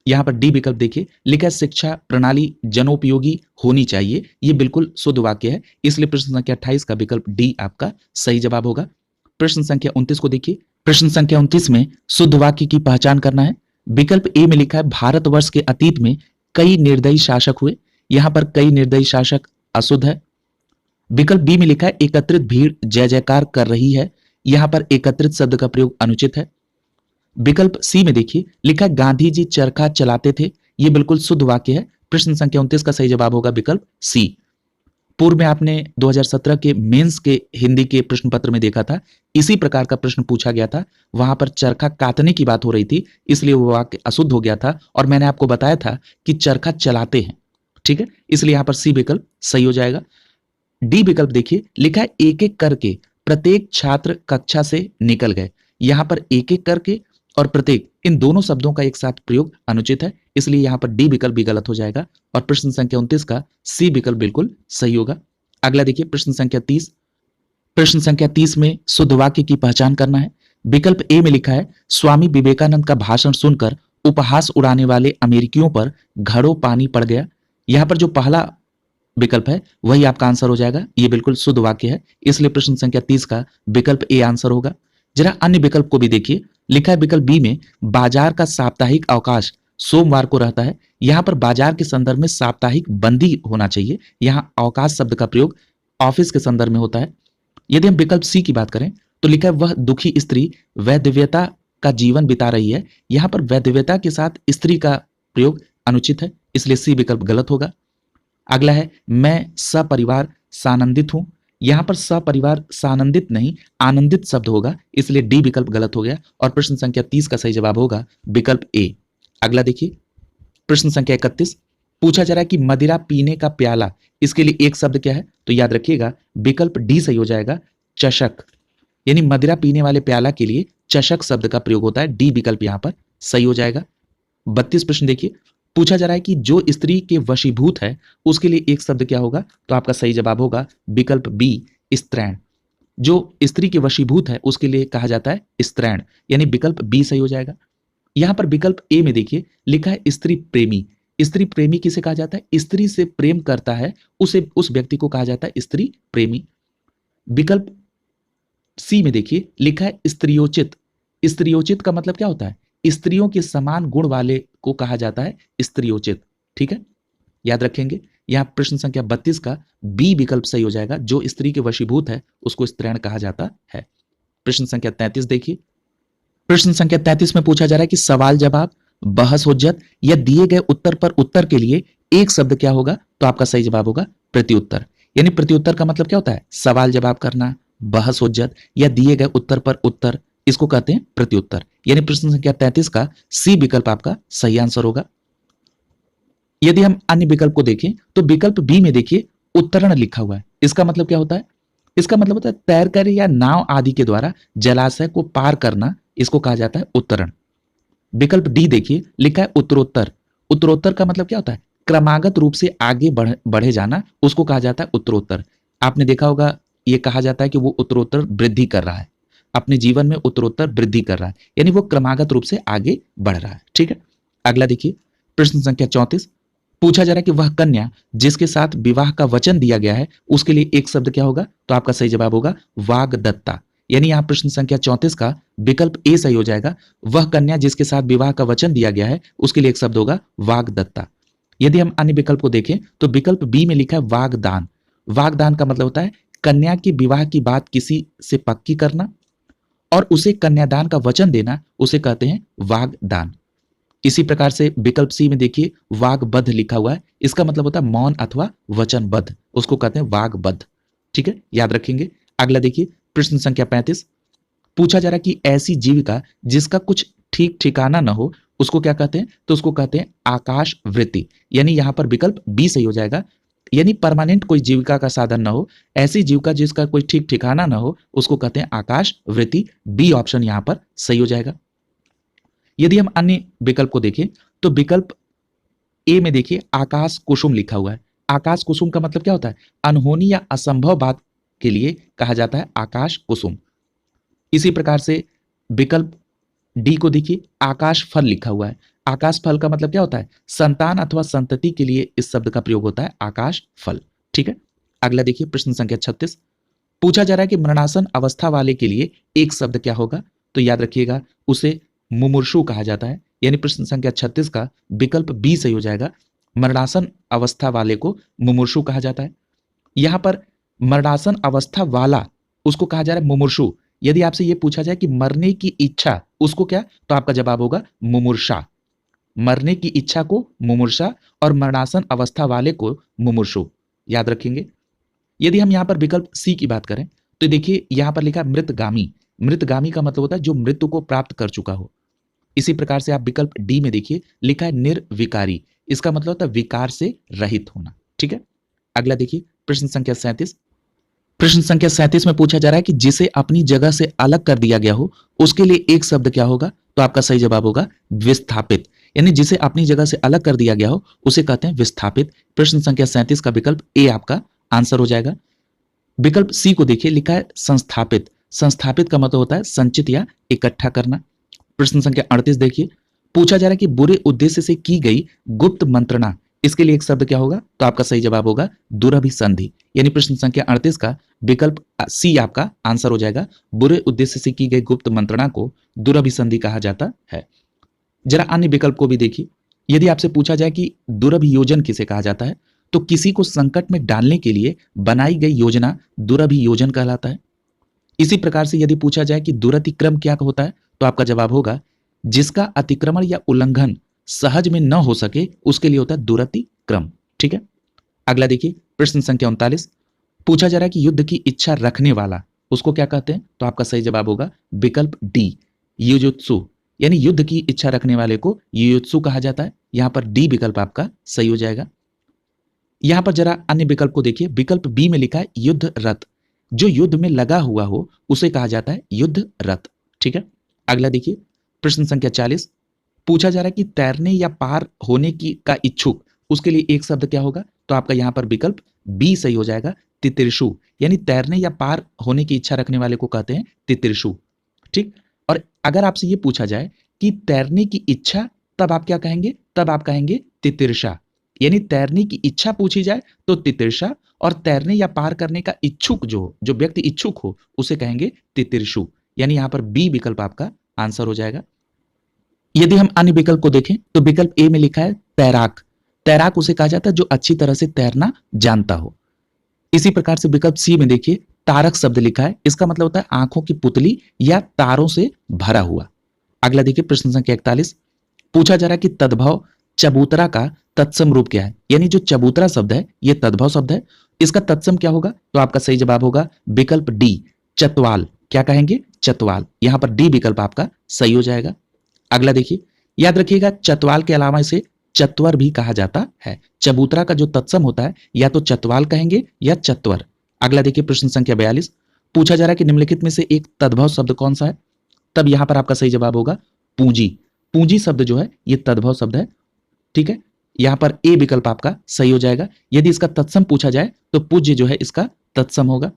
यहां पर डी विकल्प देखिए लिखा है शिक्षा प्रणाली जनोपयोगी होनी चाहिए, यह बिल्कुल शुद्ध वाक्य है, इसलिए प्रश्न संख्या 28 का विकल्प डी आपका सही जवाब होगा। प्रश्न संख्या 29 को देखिए। प्रश्न संख्या 29 में शुद्ध वाक्य की पहचान करना है। विकल्प ए में लिखा है भारतवर्ष के अतीत में कई निर्दयी शासक हुए। यहां पर कई निर्दयी शासक अशुद्ध है। विकल्प बी में लिखा है एकत्रित भीड़ जय जयकार कर रही है। यहां पर एकत्रित शब्द का प्रयोग अनुचित है। विकल्प सी में देखिए लिखा है गांधी जी चरखा चलाते थे। यह बिल्कुल शुद्ध वाक्य है। प्रश्न संख्या 29 का सही जवाब होगा विकल्प सी। पूर्व में आपने 2017 के मेंस के हिंदी के प्रश्न पत्र में देखा था, इसी प्रकार का प्रश्न पूछा गया था। वहां पर चरखा काटने की बात हो रही थी, इसलिए वो वाक्य अशुद्ध हो गया था और मैंने आपको बताया था कि चरखा चलाते हैं। ठीक है, इसलिए यहां पर सी विकल्प सही हो जाएगा। डी विकल्प देखिए, लिखा है एक एक करके प्रत्येक छात्र कक्षा से निकल गए। यहां पर एक एक करके और प्रत्येक, इन दोनों शब्दों का एक साथ प्रयोग अनुचित है, इसलिए यहां पर डी विकल्प भी गलत हो जाएगा और प्रश्न संख्या 29 का सी विकल्प बिल्कुल सही होगा। अगला देखिए प्रश्न संख्या 30। प्रश्न संख्या 30 में शुद्ध वाक्य की पहचान करना है। विकल्प ए में लिखा है, स्वामी विवेकानंद का भाषण सुनकर उपहास उड़ाने वाले अमेरिकियों पर घड़ों पानी पड़ गया। यहां पर जो पहला विकल्प है वही आपका आंसर हो जाएगा, ये बिल्कुल शुद्ध वाक्य है, इसलिए प्रश्न संख्या 30 का विकल्प ए आंसर होगा। जरा अन्य विकल्प को भी देखिए, लिखा है विकल्प बी में, बाजार का साप्ताहिक अवकाश सोमवार को रहता है। यहां पर बाजार के संदर्भ में साप्ताहिक बंदी होना चाहिए, यहां अवकाश शब्द का प्रयोग ऑफिस के संदर्भ में होता है। यदि हम विकल्प सी की बात करें तो लिखा है, वह दुखी स्त्री वैधव्यता का जीवन बिता रही है। यहां पर वैधव्यता के साथ स्त्री का प्रयोग अनुचित है, इसलिए सी विकल्प गलत होगा। अगला है, मैं सपरिवार सानंदित हूं। यहां पर सपरिवार सानंदित नहीं, आनंदित शब्द होगा, इसलिए डी विकल्प गलत हो गया और प्रश्न संख्या 30 का सही जवाब होगा विकल्प ए। अगला देखिए प्रश्न संख्या 31, पूछा जा रहा है कि मदिरा पीने का प्याला, इसके लिए एक शब्द क्या है, तो याद रखिएगा विकल्प डी सही हो जाएगा, चषक। यानी मदिरा पीने वाले प्याला के लिए चषक शब्द का प्रयोग होता है, डी विकल्प यहां पर सही हो जाएगा। 32 प्रश्न देखिए, पूछा जा रहा है कि जो स्त्री के वशीभूत है उसके लिए एक शब्द क्या होगा, तो आपका सही जवाब होगा विकल्प बी, स्त्रैण। जो स्त्री के वशीभूत है उसके लिए कहा जाता है स्त्रैण, यानी विकल्प बी सही हो जाएगा। यहां पर विकल्प ए में देखिए, लिखा है स्त्री प्रेमी। स्त्री प्रेमी किसे कहा जाता है, स्त्री से प्रेम करता है उसे, उस व्यक्ति को कहा जाता है स्त्री प्रेमी। विकल्प सी में देखिए, लिखा है स्त्रियोचित। स्त्रियोचित का मतलब क्या होता है, स्त्रियों के समान गुण वाले को कहा जाता है स्त्रियोचित। ठीक है, याद रखेंगे। यहां प्रश्न संख्या 32 का बी विकल्प सही हो जाएगा, जो स्त्री के वशीभूत है उसको स्त्रैण कहा जाता है। प्रश्न संख्या 33 देखिए, प्रश्न संख्या 33 में पूछा जा रहा है कि सवाल जवाब, बहस हुज्जत या दिए गए उत्तर पर उत्तर के लिए एक शब्द क्या होगा, तो आपका सही जवाब होगा प्रत्युत्तर। यानी प्रत्युत्तर का मतलब क्या होता है, सवाल जवाब करना, बहस हुज्जत या दिए गए उत्तर पर उत्तर, इसको कहते हैं प्रत्युत्तर। यानी प्रश्न संख्या 33 का सी विकल्प आपका सही आंसर होगा। यदि हम अन्य विकल्प को देखें तो विकल्प बी में देखिए उत्तरण लिखा हुआ है, इसका मतलब क्या होता है, इसका मतलब होता है तैरकर या नाव आदि के द्वारा जलाशय को पार करना, इसको कहा जाता है उत्तरण। विकल्प डी देखिए, लिखा है उत्तरोत्तर। उत्तरोत्तर का मतलब क्या होता है, क्रमागत रूप से आगे बढ़े जाना, उसको कहा जाता है उत्तरोत्तर। आपने देखा होगा यह कहा जाता है कि वो उत्तरोत्तर वृद्धि कर रहा है, अपने जीवन में उत्तरोत्तर वृद्धि कर रहा है, यानी वो क्रमागत रूप से आगे बढ़ रहा है। ठीक है, अगला देखिए प्रश्न संख्या 34, पूछा जा रहा है कि वह कन्या जिसके साथ विवाह का वचन दिया गया है उसके लिए एक शब्द क्या होगा, तो आपका सही जवाब होगा वागदत्ता। यानी यहां प्रश्न संख्या 34 का विकल्प ए सही हो जाएगा, वह कन्या जिसके साथ विवाह का वचन दिया गया है उसके लिए एक शब्द होगा वागदत्ता। यदि हम अन्य विकल्प को देखें तो विकल्प बी में लिखा है वागदान। वागदान का मतलब होता है कन्या की विवाह की बात किसी से पक्की करना और उसे कन्यादान का वचन देना, उसे कहते हैं वागदान। इसी प्रकार से विकल्प सी में देखिए वागबद्ध लिखा हुआ है, इसका मतलब होता है मौन अथवा वचनबद्ध, उसको कहते हैं वागबद्ध। ठीक है, याद रखेंगे। अगला देखिए प्रश्न संख्या 35, पूछा जा रहा है कि ऐसी जीविका जिसका कुछ ठीक ठिकाना न हो उसको क्या कहते हैं, तो उसको कहते हैं आकाश वृत्ति। यानी यहां पर विकल्प बी सही हो जाएगा, यानी परमानेंट कोई जीविका का साधन न हो, ऐसी जीविका जिसका कोई ठीक ठिकाना न हो उसको कहते हैं आकाश वृत्ति। बी ऑप्शन यहां पर सही हो जाएगा। यदि हम अन्य विकल्प को देखें तो विकल्प ए में देखिए आकाश कुसुम लिखा हुआ है। आकाश कुसुम का मतलब क्या होता है, अनहोनी या असंभव बात के लिए कहा जाता है आकाश कुसुम। इसी प्रकार से विकल्प डी को देखिए आकाश फल लिखा हुआ है। आकाश फल का मतलब क्या होता है, संतान अथवा संतति के लिए इस शब्द का प्रयोग होता है आकाश फल। ठीक है, अगला देखिए प्रश्न संख्या 36, पूछा जा रहा है कि मरणासन अवस्था वाले के लिए एक शब्द क्या होगा, तो याद रखिएगा उसे मुमूर्षु कहा जाता है। यानी प्रश्न संख्या 36 का विकल्प बी सही हो जाएगा, मरणासन अवस्था वाले को मुमूर्षु कहा जाता है। यहां पर मरणासन अवस्था वाला उसको कहा जा रहा है मुमूर्षु। यदि आपसे यह पूछा जाए कि मरने की इच्छा उसको क्या, तो आपका जवाब होगा मुमूर्षा। मरने की इच्छा को मुमूर्षा और मरणासन अवस्था वाले को मुमूर्षु, याद रखेंगे। यदि हम यहाँ पर विकल्प सी की बात करें तो देखिए यहाँ पर लिखा है मृतगामी। मृतगामी का मतलब होता है जो मृत्यु को प्राप्त कर चुका हो। इसी प्रकार से आप विकल्प डी में देखिए लिखा है निर्विकारी, इसका मतलब होता है विकार से रहित होना। ठीक है, अगला देखिए प्रश्न संख्या 37। प्रश्न संख्या 37 में पूछा जा रहा है कि जिसे अपनी जगह से अलग कर दिया गया हो उसके लिए एक शब्द क्या होगा? तो आपका सही जवाब होगा विस्थापित। यानी जिसे अपनी जगह से अलग कर दिया गया हो उसे कहते हैं विस्थापित। प्रश्न संख्या 37 का विकल्प ए आपका आंसर हो जाएगा। विकल्प सी को देखिए लिखा है संस्थापित। संस्थापित का मतलब होता है संचित या इकट्ठा करना। प्रश्न संख्या 38 देखिए, पूछा जा रहा है कि बुरे उद्देश्य से की गई गुप्त मंत्रणा, इसके लिए एक शब्द क्या होगा? तो आपका सही जवाब होगा दुरभिसंधि। यानी प्रश्न संख्या 38 का विकल्प सी आपका आंसर हो जाएगा। बुरे उद्देश्य से की गई गुप्त मंत्रणा को दुरभिसंधि कहा जाता है। जरा अन्य विकल्प को भी देखिए। यदि आपसे पूछा जाए कि दुरभियोजन किसे कहा जाता है, तो किसी को संकट में डालने के लिए बनाई गई योजना दुरभियोजन कहलाता है। इसी प्रकार से यदि पूछा जाए कि दुरतिक्रम क्या होता है, तो आपका जवाब होगा जिसका अतिक्रमण या उल्लंघन सहज में न हो सके उसके लिए होता है दुरतिक्रम। ठीक है, अगला देखिए प्रश्न संख्या 39। पूछा जा रहा है कि युद्ध की इच्छा रखने वाला उसको क्या कहते हैं? तो आपका सही जवाब होगा विकल्प डी युजुत्सु। यानी युद्ध की इच्छा रखने वाले को युजुत्सु कहा जाता है। यहां पर डी विकल्प आपका सही हो जाएगा। यहां पर जरा अन्य विकल्प को देखिए। विकल्प बी में लिखा है युद्ध रथ। जो युद्ध में लगा हुआ हो उसे कहा जाता है युद्ध रथ। ठीक है, अगला देखिए प्रश्न संख्या 40। पूछा जा रहा है कि तैरने या पार होने की का इच्छुक उसके लिए एक शब्द क्या होगा? तो आपका यहां पर विकल्प बी सही हो जाएगा तितिर्षु। यानी तैरने या पार होने की इच्छा रखने वाले को कहते हैं तितिर्षु। ठीक, और अगर आपसे यह पूछा जाए कि तैरने की इच्छा, तब आप क्या कहेंगे? तब आप कहेंगे तितिर्षा। यानी तैरने की इच्छा पूछी जाए तो तितिर्षा, और तैरने या पार करने का इच्छुक जो व्यक्ति इच्छुक हो उसे कहेंगे तितिर्षु। यानी यहां पर बी विकल्प आपका आंसर हो जाएगा। यदि हम अन्य विकल्प को देखें तो विकल्प ए में लिखा है तैराक। तैराक उसे कहा जाता है जो अच्छी तरह से तैरना जानता हो। इसी प्रकार से विकल्प सी में देखिए तारक शब्द लिखा है, इसका मतलब होता है आंखों की पुतली या तारों से भरा हुआ। अगला देखिए प्रश्न संख्या 41। पूछा जा रहा है कि तद्भव चबूतरा का तत्सम रूप क्या है? यानी जो चबूतरा शब्द है यह तद्भव शब्द है, इसका तत्सम क्या होगा? तो आपका सही जवाब होगा विकल्प डी चतवाल। क्या कहेंगे? चतवाल। यहां पर डी विकल्प आपका सही हो जाएगा। अगला देखिए, याद रखिएगा चतवाल के अलावा इसे चत्वर भी कहा जाता है। चबूतरा का जो तत्सम होता है या तो चतवाल कहेंगे या चत्वर। अगला देखिए प्रश्न संख्या 42। पूछा जा रहा है कि निम्नलिखित में से एक तद्भव शब्द कौन सा है? तब यहां पर आपका सही जवाब होगा पूंजी। पूंजी शब्द जो है यह तद्भव शब्द है। ठीक है, यहां पर ए विकल्प आपका सही हो जाएगा। यदि इसका तत्सम पूछा जाए तो पूज्य जो है इसका तत्सम होगा।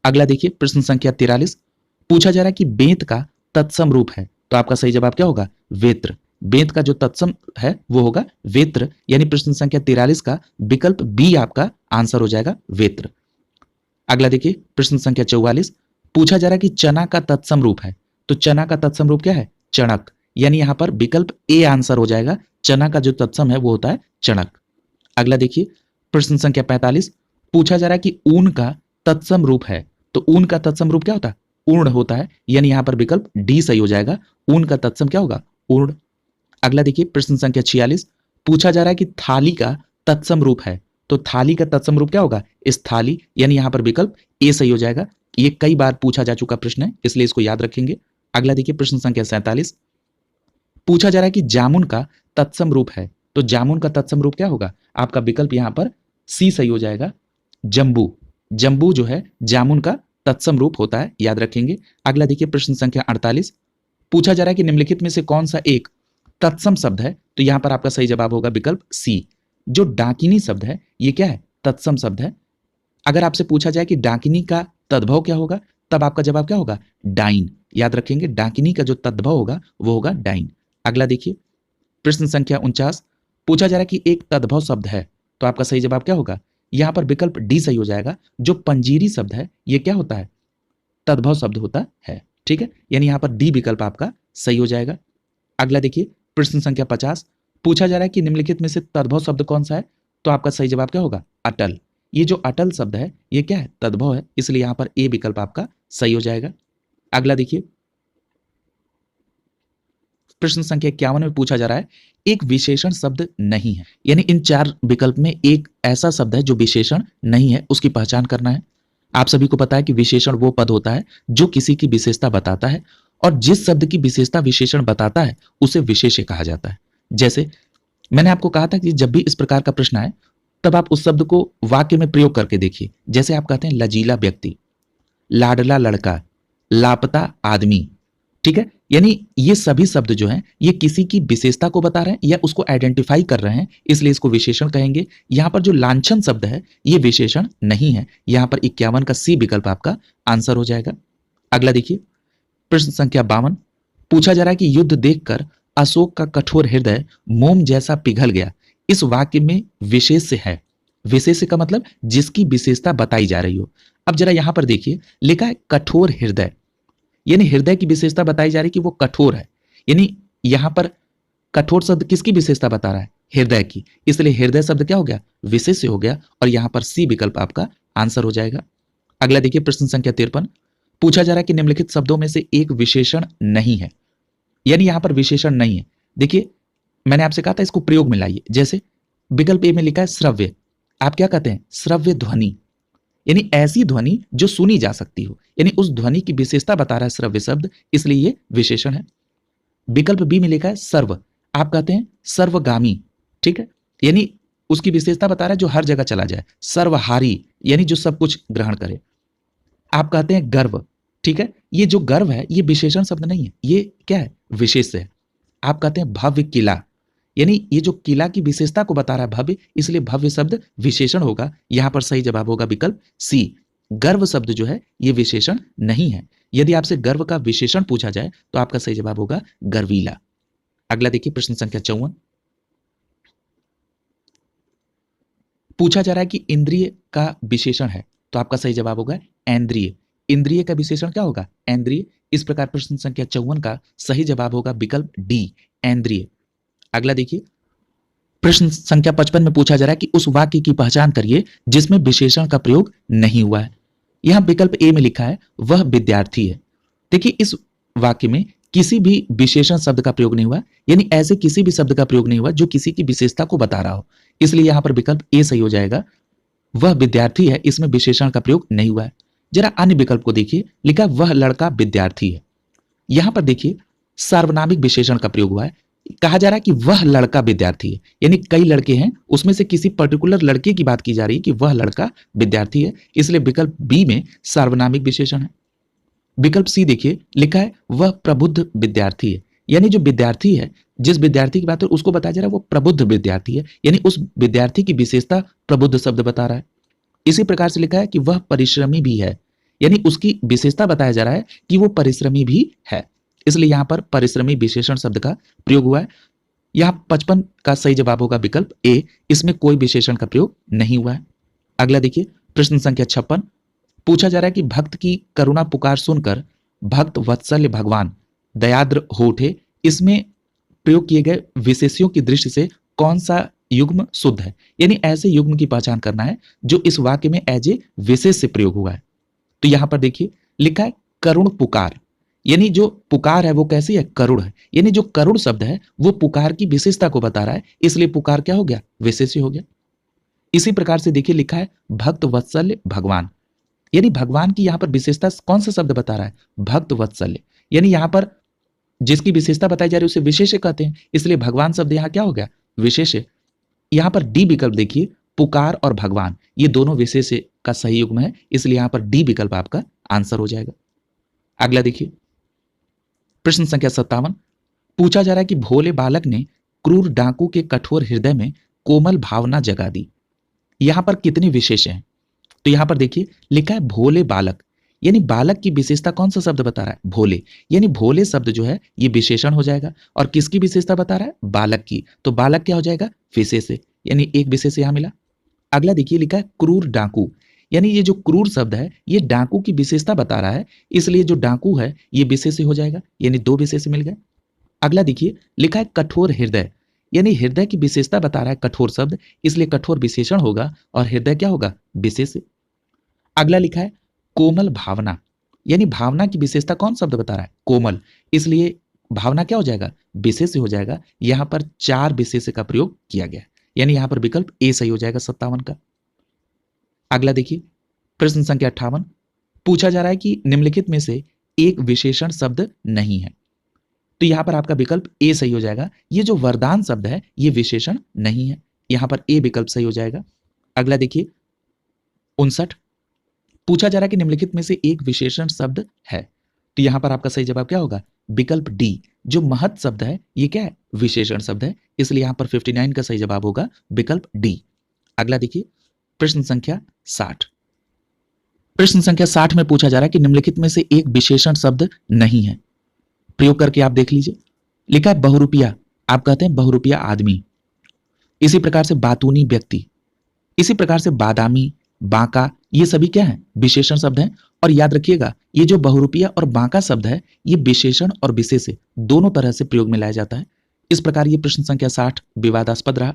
अगला देखिए प्रश्न संख्या 43। पूछा जा रहा है कि बेंत का तत्सम रूप है, तो आपका सही जवाब क्या होगा? वेत्र। बेंत का जो तत्सम है वो होगा वेत्र। यानी प्रश्न संख्या 43 का विकल्प बी आपका आंसर हो जाएगा वेत्र। अगला देखिए प्रश्न संख्या 44। पूछा जा रहा है कि चना का तत्सम रूप है, तो चना का तत्सम रूप क्या है? चणक। यानी यहां पर विकल्प ए आंसर हो जाएगा। चना का जो तत्सम है वो होता है चणक। अगला देखिए प्रश्न संख्या 45। पूछा जा रहा है कि ऊन का तत्सम रूप है, तो ऊन का तत्सम रूप क्या होता है? ऊर्ण होता है। यानी यहां पर विकल्प डी सही हो जाएगा। ऊन का तत्सम क्या होगा? ऊर्ण। अगला देखिए प्रश्न संख्या 46। पूछा जा रहा है कि थाली का तत्सम रूप है, तो थाली का तत्सम रूप क्या होगा? स्थाली। यानी यहां पर विकल्प ए सही हो जाएगा। ये कई बार पूछा जा चुका प्रश्न है, इसलिए इसको याद रखेंगे। अगला देखिए प्रश्न संख्या 47। पूछा जा रहा है कि जामुन का तत्सम रूप है, तो जामुन का तत्सम रूप क्या होगा? आपका विकल्प यहां पर सी सही हो जाएगा जंबू। जंबू जो है जामुन का तत्सम रूप होता है, याद रखेंगे। अगला देखिए प्रश्न संख्या 48। पूछा जा रहा है कि निम्नलिखित में से कौन सा एक तत्सम शब्द है, तो यहां पर आपका सही जवाब होगा विकल्प सी। जो डाकिनी शब्द है ये क्या है? तत्सम शब्द है। अगर आपसे पूछा जाए कि डाकिनी का तद्भव क्या होगा, तब आपका जवाब क्या होगा? डाइन। याद रखेंगे डाकिनी का जो तद्भव होगा वो होगा डाइन। अगला देखिए प्रश्न संख्या 49। पूछा जा रहा है कि एक तद्भव शब्द है, तो आपका सही जवाब क्या होगा? यहां पर विकल्प डी सही हो जाएगा। जो पंजीरी शब्द है ये क्या होता है? तद्भव शब्द होता है। ठीक है, यानी यहां पर डी विकल्प आपका सही हो जाएगा। अगला देखिए प्रश्न संख्या 50। पूछा जा रहा है कि निम्नलिखित में से तद्भव शब्द कौन सा है, तो आपका सही जवाब क्या होगा? अटल। ये जो अटल शब्द है ये क्या है? तद्भव है, इसलिए यहां पर ए विकल्प आपका सही हो जाएगा। अगला देखिए प्रश्न संख्या 51 में पूछा जा रहा है एक विशेषण शब्द नहीं है, यानी इन 4 विकल्प में एक ऐसा शब्द है जो विशेषण नहीं है, उसकी पहचान करना है। आप सभी को पता है कि विशेषण वो पद होता है जो किसी की विशेषता बताता है, और जिस शब्द की विशेषता विशेषण बताता है उसे विशेष्य कहा जाता है। जैसे मैंने आपको कहा था कि जब भी इस प्रकार का प्रश्न आए तब आप उस शब्द को वाक्य में प्रयोग करके देखिए। जैसे आप कहते हैं लजीला व्यक्ति, लाडला लड़का, लापता आदमी, ठीक है। यानी ये सभी शब्द जो हैं ये किसी की विशेषता को बता रहे हैं या उसको आइडेंटिफाई कर रहे हैं, इसलिए इसको विशेषण कहेंगे। यहां पर जो लांछन शब्द है ये विशेषण नहीं है। यहां पर 51 का सी विकल्प आपका आंसर हो जाएगा। अगला देखिए प्रश्न संख्या 52, पूछा जा रहा है कि युद्ध देखकर अशोक का कठोर हृदय मोम जैसा पिघल गया, इस वाक्य में विशेष्य है। विशेष्य का मतलब जिसकी विशेषता बताई जा रही हो। अब जरा यहां पर देखिए लिखा है कठोर हृदय, यानी हृदय की विशेषता बताई जा रही है कि वो कठोर है। यानी यहां पर कठोर शब्द किसकी विशेषता बता रहा है? हृदय की, इसलिए हृदय शब्द क्या हो गया? विशेष्य हो गया, और यहां पर सी विकल्प आपका आंसर हो जाएगा। अगला देखिए प्रश्न संख्या 53, पूछा जा रहा है कि निम्नलिखित शब्दों में से एक विशेषण नहीं है, यानी यहां पर विशेषण नहीं है। देखिए मैंने आपसे कहा था इसको प्रयोग में लाइए। जैसे विकल्प ए में लिखा है श्रव्य, आप क्या कहते हैं? श्रव्य ध्वनि, यानी ऐसी ध्वनि जो सुनी जा सकती हो, यानी उस ध्वनि की विशेषता बता रहा है श्रव्य शब्द, इसलिए ये विशेषण है। विकल्प बी में लिखा है सर्व, आप कहते हैं सर्वगामी, ठीक है, यानी उसकी विशेषता बता रहा है जो हर जगह चला जाए। सर्वहारी, यानी जो सब कुछ ग्रहण करे। आप कहते हैं गर्व, ठीक है, ये जो गर्व है ये विशेषण शब्द नहीं है, ये क्या है? विशेष्य है। आप कहते हैं भव्य किला, यानी ये जो किला की विशेषता को बता रहा है भव्य, इसलिए भव्य शब्द विशेषण होगा। यहां पर सही जवाब होगा विकल्प सी। गर्व शब्द जो है ये विशेषण नहीं है। यदि आपसे गर्व का विशेषण पूछा जाए तो आपका सही जवाब होगा गर्वीला। अगला देखिए प्रश्न संख्या 54, पूछा जा रहा है कि इंद्रिय का विशेषण है, तो आपका सही जवाब होगा इंद्रिय। इंद्रिय का विशेषण क्या होगा? इंद्रिय। इस प्रकार प्रश्न संख्या 54 का सही जवाब होगा विकल्प डी, इंद्रिय। अगला देखिए प्रश्न संख्या 55 में पूछा जा रहा है कि उस वाक्य की पहचान करिए जिसमें विशेषण का प्रयोग नहीं हुआ है। यहां विकल्प ए में लिखा है वह विद्यार्थी है। देखिए इस वाक्य में किसी भी विशेषण शब्द का प्रयोग नहीं हुआ, यानी ऐसे किसी भी शब्द का प्रयोग नहीं हुआ जो किसी की विशेषता को बता रहा हो, इसलिए यहां पर विकल्प ए सही हो जाएगा। वह विद्यार्थी है, इसमें विशेषण का प्रयोग नहीं हुआ है। जरा अन्य विकल्प को देखिए, लिखा वह लड़का विद्यार्थी है। यहां पर देखिए सार्वनामिक विशेषण का प्रयोग हुआ है। कहा जा रहा है कि वह लड़का विद्यार्थी है, यानी कई लड़के हैं, उसमें से किसी पर्टिकुलर लड़के की बात की जा रही है कि वह लड़का विद्यार्थी है, इसलिए विकल्प बी में सार्वनामिक विशेषण है। विकल्प सी देखिए लिखा है वह प्रबुद्ध विद्यार्थी है, यानी जो विद्यार्थी है, जिस विद्यार्थी की बात है उसको बताया जा रहा है वो प्रबुद्ध विद्यार्थी है, यानी उस विद्यार्थी की विशेषता प्रबुद्ध शब्द बता रहा है। इसी प्रकार से लिखा है कि वह परिश्रमी भी है, यानी उसकी विशेषता बताया जा रहा है कि वो परिश्रमी भी है, इसलिए यहां पर परिश्रमी विशेषण शब्द का प्रयोग हुआ है। यहां 55 का सही जवाब होगा विकल्प ए, इसमें कोई विशेषण का प्रयोग नहीं हुआ है। अगला देखिए प्रश्न संख्या 56, पूछा जा रहा है कि भक्त की करुणा पुकार सुनकर भक्त वत्सल्य भगवान दयाद्र हो उठे, इसमें प्रयोग किए गए विशेष्यों की दृष्टि से कौन सा युग्म शुद्ध है, यानी ऐसे युग्म की पहचान करना है जो इस वाक्य में एज ए विशेष से प्रयोग हुआ है। तो यहां पर देखिए लिखा है करुण पुकार, यानी जो पुकार है वो कैसी है? करुण है, यानी जो करुण शब्द है वो पुकार की विशेषता को बता रहा है, इसलिए पुकार क्या हो गया? विशेष्य हो गया। इसी प्रकार से देखिए लिखा है भक्त वत्सल्य भगवान, यानी भगवान की यहां पर विशेषता कौन सा शब्द बता रहा है? भक्त वत्सल्य, यानी यहां पर जिसकी विशेषता बताई जा रही है उसे विशेष्य कहते हैं, इसलिए भगवान शब्द यहां क्या हो गया? विशेष्य। यहां पर डी विकल्प देखिए, पुकार और भगवान ये दोनों विशेष्य का सही युग्म है, इसलिए यहां पर डी विकल्प आपका आंसर हो जाएगा। अगला देखिए प्रश्न संख्या 57, पूछा जा रहा है कि भोले बालक ने क्रूर डाकू के कठोर हृदय में कोमल भावना जगा दी, यहां पर कितने विशेष हैं? तो यहां पर देखिए लिखा है भोले बालक, यानी बालक की विशेषता कौन सा शब्द बता रहा है? भोले, यानी भोले शब्द जो है ये विशेषण हो जाएगा, और किसकी विशेषता बता रहा है? बालक की, तो बालक क्या हो जाएगा? विशेष्य, यानी एक विशेष यहां मिला। अगला देखिए लिखा है क्रूर डाकू, यानी ये जो क्रूर शब्द है ये डाकू की विशेषता बता रहा है, इसलिए जो डाकू है ये विशेष्य हो जाएगा, यानी दो विशेष्य मिल गए। अगला देखिए लिखा है कठोर हृदय, यानी हृदय की विशेषता बता रहा है कठोर शब्द, इसलिए कठोर विशेषण होगा और हृदय क्या होगा? विशेष्य। अगला लिखा है कोमल भावना, यानी भावना की विशेषता कौन शब्द बता रहा है? कोमल, इसलिए भावना क्या हो जाएगा, विशेष्य हो जाएगा। यहां पर 4 विशेष्य का प्रयोग किया गया, यानी यहां पर विकल्प ए सही हो जाएगा 57 का। अगला देखिए प्रश्न संख्या 58, पूछा जा रहा है कि निम्नलिखित में से एक विशेषण शब्द नहीं है। तो यहां पर आपका विकल्प ए सही हो जाएगा। ये जो वरदान शब्द है ये विशेषण नहीं है, यहां पर ए विकल्प सही हो जाएगा। अगला देखिए 59, पूछा जा रहा है कि निम्नलिखित में से एक विशेषण शब्द है। तो यहां पर आपका सही जवाब क्या होगा, विकल्प डी। जो महत् शब्द है ये क्या है, विशेषण शब्द है, इसलिए यहां पर 59 का सही जवाब होगा विकल्प डी। अगला देखिए प्रश्न संख्या 60, प्रश्न संख्या 60 में पूछा जा रहा है कि निम्नलिखित में से एक विशेषण शब्द नहीं है। प्रयोग करके आप देख लीजिए। लिखा है बहुरूपिया, आप कहते हैं बहुरूपिया आदमी। इसी प्रकार से बातूनी व्यक्ति, इसी प्रकार से बादामी, बांका, ये सभी क्या है, विशेषण शब्द हैं। और याद रखिएगा ये जो बहुरूपिया और बांका शब्द है ये विशेषण और विशेष्य दोनों तरह से प्रयोग में लाया जाता है। इस प्रकार ये प्रश्न संख्या 60 विवादास्पद रहा।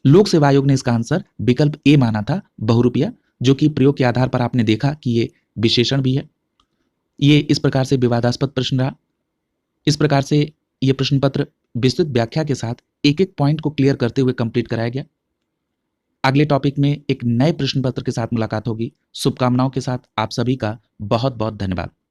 लोक सेवा आयोग ने इसका आंसर विकल्प ए माना था, बहुरूपिया, जो कि प्रयोग के आधार पर आपने देखा कि ये विशेषण भी है। ये इस प्रकार से विवादास्पद प्रश्न रहा। इस प्रकार से यह प्रश्न पत्र विस्तृत व्याख्या के साथ एक एक पॉइंट को क्लियर करते हुए कंप्लीट कराया गया। अगले टॉपिक में एक नए प्रश्न पत्र के साथ मुलाकात होगी। शुभकामनाओं के साथ आप सभी का बहुत बहुत धन्यवाद।